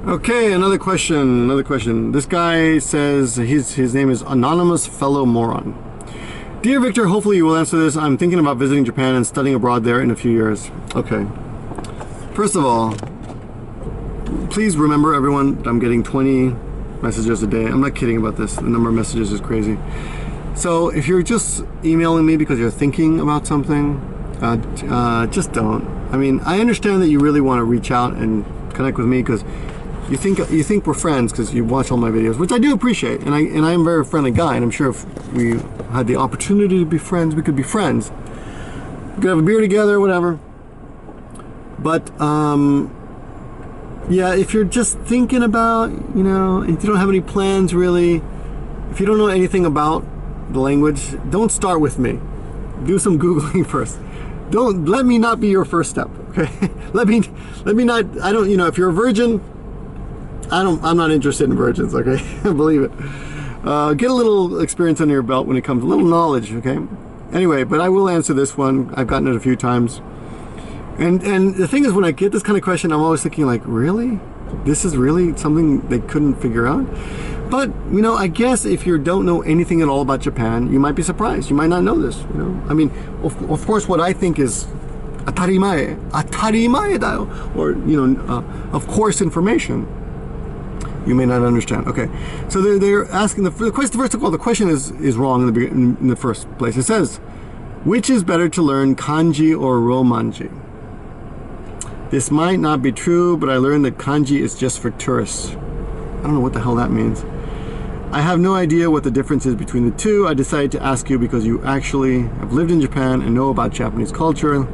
Okay, another question. This guy says his name is Anonymous Fellow Moron. Dear Victor, hopefully you will answer this. I'm thinking about visiting Japan and studying abroad there in a few years. Okay. First of all, please remember, everyone, that I'm getting 20 messages a day. I'm not kidding about this. The number of messages is crazy. So if you're just emailing me because you're thinking about something, just don't. I mean, I understand that you really want to reach out and connect with me because you think we're friends because you watch all my videos, which I do appreciate, and I am a very friendly guy, and I'm sure if we had the opportunity to be friends, we could be friends. We could have a beer together, whatever. But yeah, if you're just thinking about, if you don't have any plans really, if you don't know anything about the language, don't start with me. Do some Googling first. Let me not be your first step, okay? let me not, if you're a virgin, I'm not interested in virgins, okay? Believe it. Get a little experience under your belt when it comes, a little knowledge, okay? Anyway, but I will answer this one. I've gotten it a few times. And the thing is, when I get this kind of question, I'm always thinking like, really? This is really something they couldn't figure out? But, I guess if you don't know anything at all about Japan, you might be surprised. You might not know this, I mean, of course, what I think is atarimae dayo, or, of course information, you may not understand. Okay, so they're asking, first of all, the question is wrong in the first place. It says, which is better to learn, kanji or romaji? This might not be true, but I learned that kanji is just for tourists. I don't know what the hell that means. I have no idea what the difference is between the two. I decided to ask you because you actually have lived in Japan and know about Japanese culture.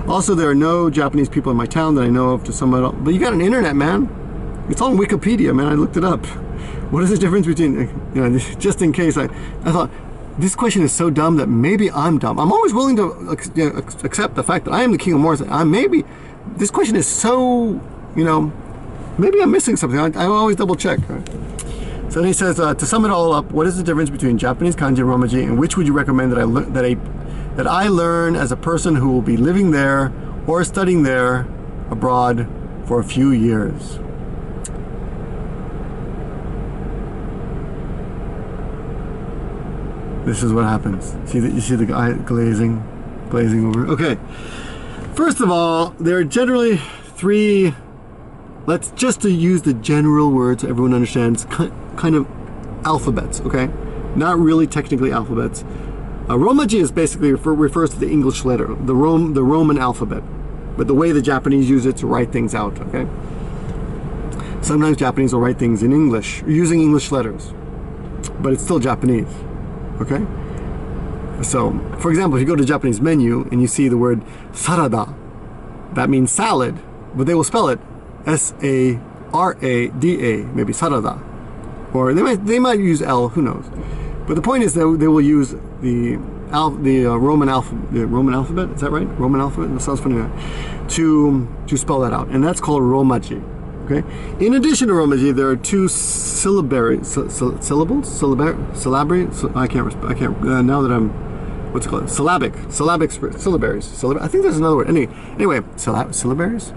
Also, there are no Japanese people in my town that I know of to sum it up. But you got an internet, man. It's on Wikipedia, man. I looked it up. What is the difference between, just in case, I thought, this question is so dumb that maybe I'm dumb. I'm always willing to accept the fact that I am the king of Morris. This question is so, maybe I'm missing something. I always double check. Right? So then he says, to sum it all up, what is the difference between Japanese kanji and Romaji, and which would you recommend that I learn as a person who will be living there or studying there abroad for a few years? This is what happens. You see the guy glazing over. Okay. First of all, there are generally three. Let's just to use the general words so everyone understands, kind of alphabets. Okay, not really technically alphabets. Romaji is basically refers to the English letter, the Roman alphabet, but the way the Japanese use it to write things out. Okay. Sometimes Japanese will write things in English using English letters, but it's still Japanese. Okay, so for example, if you go to the Japanese menu and you see the word sarada, that means salad, but they will spell it S-A-R-A-D-A, maybe sarada, or they might use L, who knows? But the point is that they will use the Roman alphabet. Is that right? Roman alphabet. That sounds funny. To spell that out, and that's called Romaji. Okay. In addition to Romaji, there are two syllabaries. I can't. Now that I'm, what's it called? Syllabaries. I think there's another word. Anyway, syllabaries.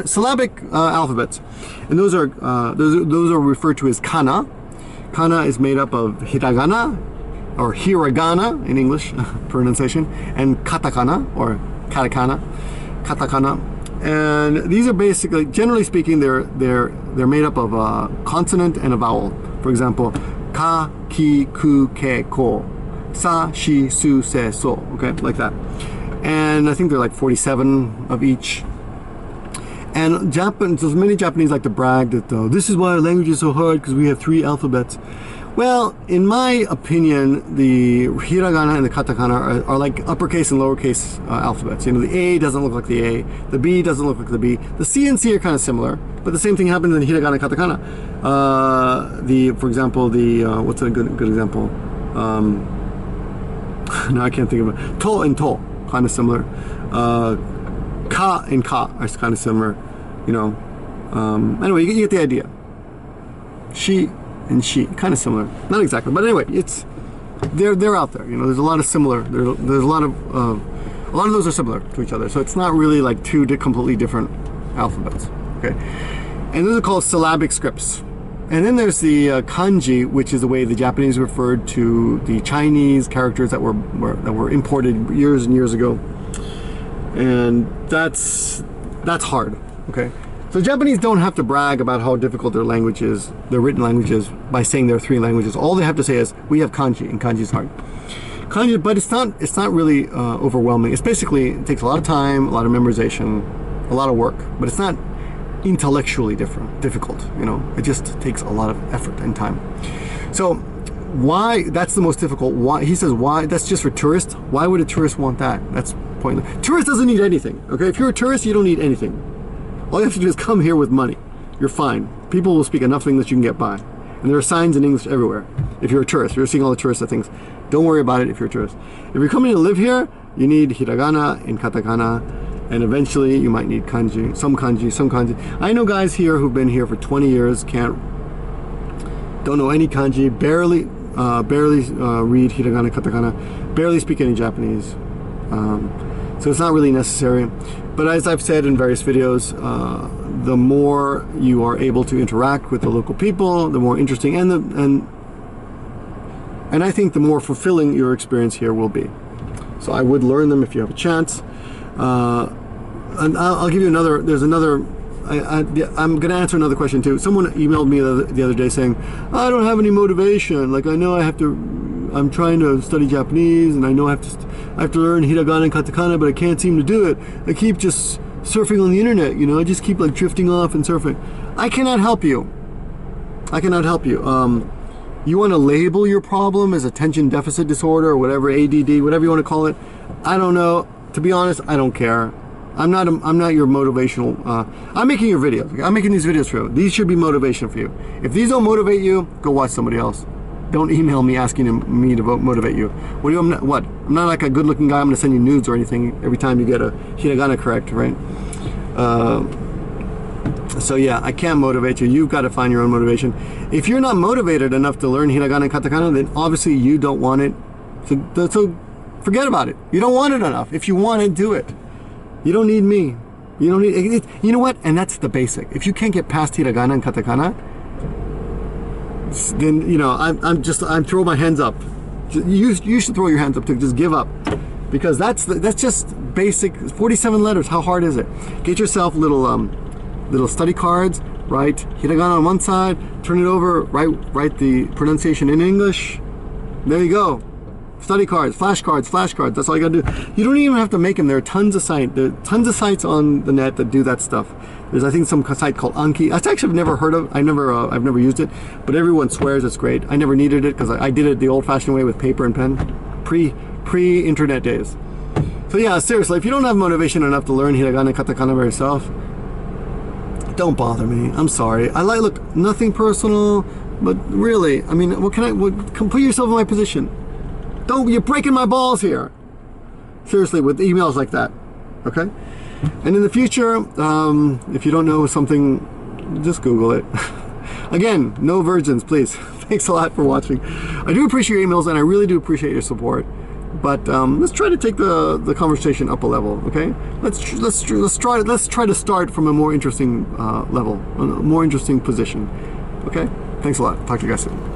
Syllabic alphabets, and those are referred to as kana. Kana is made up of hiragana, or hiragana in English pronunciation, and katakana or katakana. And these are basically, generally speaking, they're made up of a consonant and a vowel. For example, ka, ki, ku, ke, ko, sa, shi, su, se, so. Okay, like that. And I think there are like 47 of each. And many Japanese like to brag that this is why our language is so hard, because we have 3 alphabets. Well, in my opinion, the hiragana and the katakana are like uppercase and lowercase alphabets. The A doesn't look like the A, the B doesn't look like the B. The C and C are kind of similar, but the same thing happens in hiragana and katakana. For example, what's a good example? No, I can't think of it. To and to, kind of similar. Ka and ka are kind of similar. Anyway, you get the idea. She and she, kind of similar, not exactly, but anyway, they're out there. There's a lot of similar. There's a lot of those are similar to each other. So it's not really like 2 completely different alphabets. okay? And those are called syllabic scripts. And then there's the kanji, which is the way the Japanese referred to the Chinese characters that were imported years and years ago. And that's hard, okay? So Japanese don't have to brag about how difficult their language is, their written language is, by saying there are 3 languages. All they have to say is, we have kanji, and kanji is hard. Kanji, but it's not really overwhelming. It's basically, it takes a lot of time, a lot of memorization, a lot of work, but it's not intellectually difficult, you know. It just takes a lot of effort and time. So why that's the most difficult? Why, he says, why? That's just for tourists. Why would a tourist want that? That's pointless. Tourist doesn't need anything, okay? If you're a tourist, you don't need anything. All you have to do is come here with money. You're fine. People will speak enough English you can get by. And there are signs in English everywhere. If you're a tourist, you're seeing all the tourist things. Don't worry about it if you're a tourist. If you're coming to live here, you need hiragana and katakana, and eventually you might need kanji, some kanji, some kanji. I know guys here who've been here for 20 years, don't know any kanji, barely read hiragana, katakana, barely speak any Japanese. So it's not really necessary. But as I've said in various videos, the more you are able to interact with the local people, the more interesting and I think the more fulfilling your experience here will be. So I would learn them if you have a chance. And I'll give you another, there's another, I'm going to answer another question too. Someone emailed me the other day saying, I don't have any motivation. Like, I know I'm trying to study Japanese, and I know I have to learn hiragana and katakana, but I can't seem to do it. I keep just surfing on the internet, you know, I just keep like drifting off and surfing. I cannot help you. I cannot help you. You want to label your problem as attention deficit disorder or whatever, ADD, whatever you want to call it. I don't know. To be honest, I don't care. I'm not your motivational. I'm making your videos. Okay? I'm making these videos for you. These should be motivation for you. If these don't motivate you, go watch somebody else. Don't email me asking me to motivate you. I'm not like a good-looking guy. I'm going to send you nudes or anything every time you get a hiragana correct, right? So yeah, I can't motivate you. You've got to find your own motivation. If you're not motivated enough to learn hiragana and katakana, then obviously you don't want it. So forget about it. You don't want it enough. If you want it, do it. You don't need me. You don't need it. You know what? And that's the basic. If you can't get past hiragana and katakana, then, you know, I'm throwing my hands up. You should throw your hands up too. Just give up, because that's just basic. 47 letters. How hard is it? Get yourself little study cards. Write hiragana on one side. Turn it over. Write the pronunciation in English. There you go. Study cards, flashcards. That's all you gotta do. You don't even have to make them. There are tons of sites on the net that do that stuff. There's, I think, some site called Anki. That's actually I've never heard of. I've never used it, but everyone swears it's great. I never needed it because I did it the old-fashioned way with paper and pen, pre-internet days. So yeah, seriously, if you don't have motivation enough to learn hiragana and katakana by yourself, don't bother me. I'm sorry. Look, nothing personal, but really, I mean, put yourself in my position. You're breaking my balls here. Seriously, with emails like that, okay? And in the future, if you don't know something, just Google it. Again, no virgins, please. Thanks a lot for watching. I do appreciate your emails, and I really do appreciate your support. But let's try to take the conversation up a level, okay? Let's try to start from a more interesting level, a more interesting position. Okay? Thanks a lot. Talk to you guys soon.